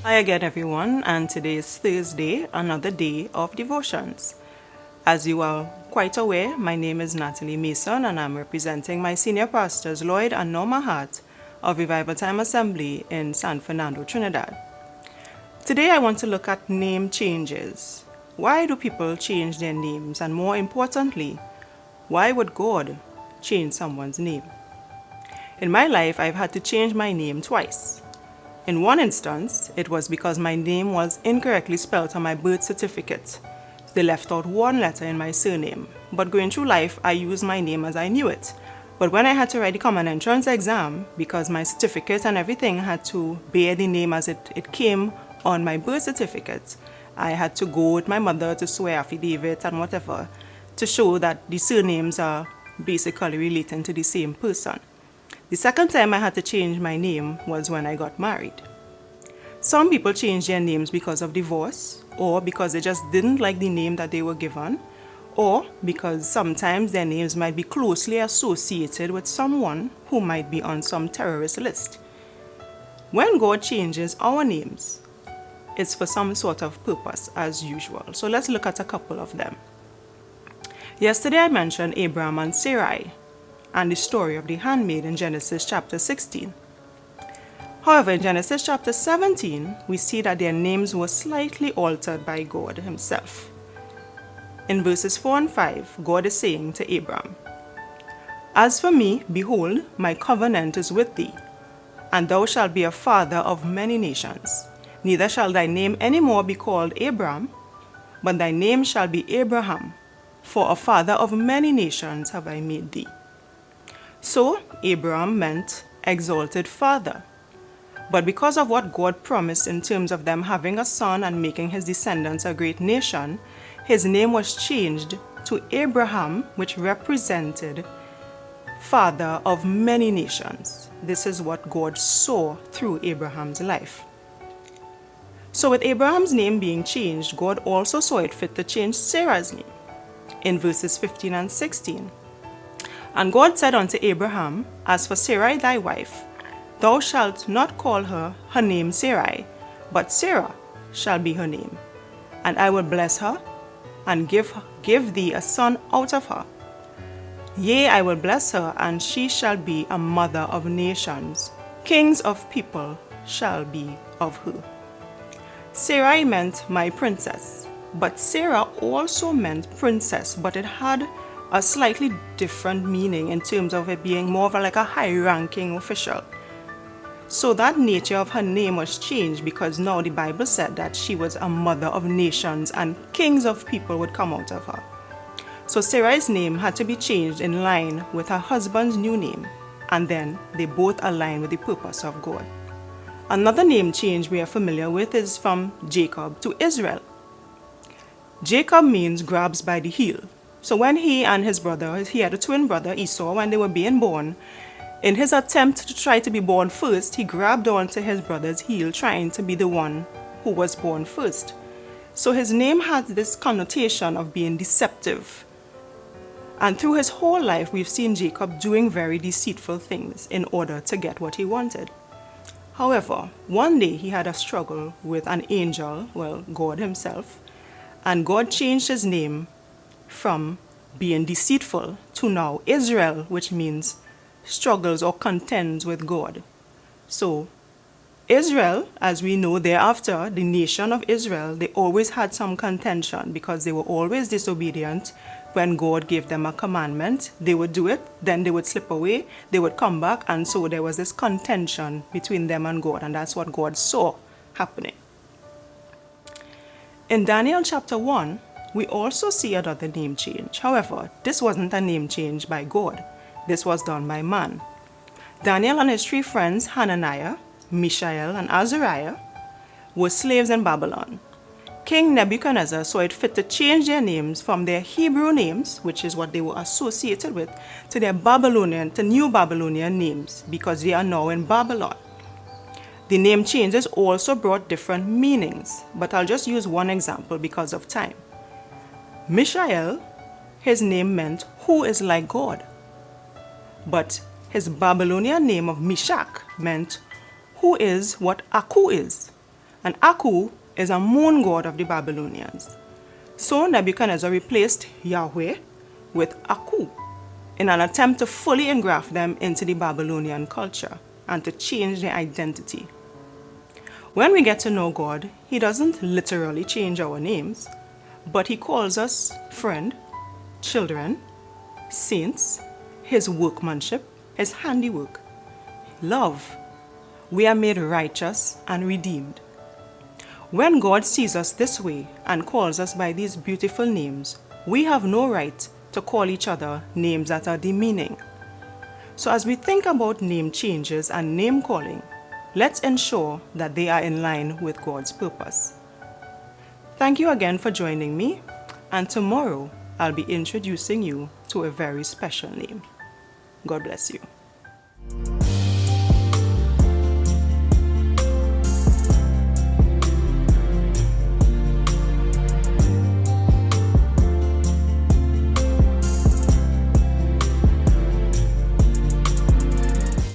Hi again, everyone, and today is Thursday, another day of devotions. As you are quite aware, my name is Natalie Mason, and I'm representing my senior pastors Lloyd and Norma Hart of Revival Time Assembly in San Fernando, Trinidad. Today I want to look at name changes. Why do people change their names? And more importantly, why would God change someone's name? In my life, I've had to change my name twice. In one instance, it was because my name was incorrectly spelled on my birth certificate. They left out one letter in my surname. But going through life, I used my name as I knew it. But when I had to write the common entrance exam, because my certificate and everything had to bear the name as it came on my birth certificate, I had to go with my mother to swear affidavit and whatever to show that the surnames are basically relating to the same person. The second time I had to change my name was when I got married. Some people change their names because of divorce, or because they just didn't like the name that they were given, or because sometimes their names might be closely associated with someone who might be on some terrorist list. When God changes our names, it's for some sort of purpose as usual. So let's look at a couple of them. Yesterday I mentioned Abraham and Sarai and the story of the handmaid in Genesis chapter 16. However, in Genesis chapter 17, we see that their names were slightly altered by God himself. In verses 4 and 5, God is saying to Abraham, "As for me, behold, my covenant is with thee, and thou shalt be a father of many nations. Neither shall thy name any more be called Abram, but thy name shall be Abraham, for a father of many nations have I made thee." So, Abraham meant exalted father. But because of what God promised in terms of them having a son and making his descendants a great nation, his name was changed to Abraham, which represented father of many nations. This is what God saw through Abraham's life. So with Abraham's name being changed, God also saw it fit to change Sarah's name. In verses 15 and 16, "And God said unto Abraham, As for Sarai thy wife, thou shalt not call her name Sarai, but Sarah shall be her name. And I will bless her, and give thee a son out of her. Yea, I will bless her, and she shall be a mother of nations. Kings of people shall be of her." Sarai meant my princess, but Sarah also meant princess, but it had a slightly different meaning in terms of it being more of like a high-ranking official. So that nature of her name was changed because now the Bible said that she was a mother of nations and kings of people would come out of her. So Sarai's name had to be changed in line with her husband's new name, and then they both align with the purpose of God. Another name change we are familiar with is from Jacob to Israel. Jacob means grabs by the heel. So when he and his brother, he had a twin brother, Esau, when they were being born, in his attempt to try to be born first, he grabbed onto his brother's heel, trying to be the one who was born first. So his name had this connotation of being deceptive. And through his whole life, we've seen Jacob doing very deceitful things in order to get what he wanted. However, one day he had a struggle with an angel, God himself, and God changed his name from being deceitful to now Israel, which means struggles or contends with God. So Israel, as we know thereafter, the nation of Israel, they always had some contention because they were always disobedient. When God gave them a commandment, they would do it, then they would slip away, they would come back, and so there was this contention between them and God, and that's what God saw happening. In Daniel chapter 1, we also see another name change. However, this wasn't a name change by God. This was done by man. Daniel and his three friends, Hananiah, Mishael, and Azariah, were slaves in Babylon. King Nebuchadnezzar saw it fit to change their names from their Hebrew names, which is what they were associated with, to new Babylonian names, because they are now in Babylon. The name changes also brought different meanings, but I'll just use one example because of time. Mishael, his name meant who is like God. But his Babylonian name of Meshach meant who is what Aku is. And Aku is a moon god of the Babylonians. So Nebuchadnezzar replaced Yahweh with Aku in an attempt to fully engraft them into the Babylonian culture and to change their identity. When we get to know God, He doesn't literally change our names, but He calls us friend, children, saints, His workmanship, His handiwork, love. We are made righteous and redeemed. When God sees us this way and calls us by these beautiful names, we have no right to call each other names that are demeaning. So as we think about name changes and name calling, let's ensure that they are in line with God's purpose. Thank you again for joining me, and tomorrow I'll be introducing you to a very special name. God bless you.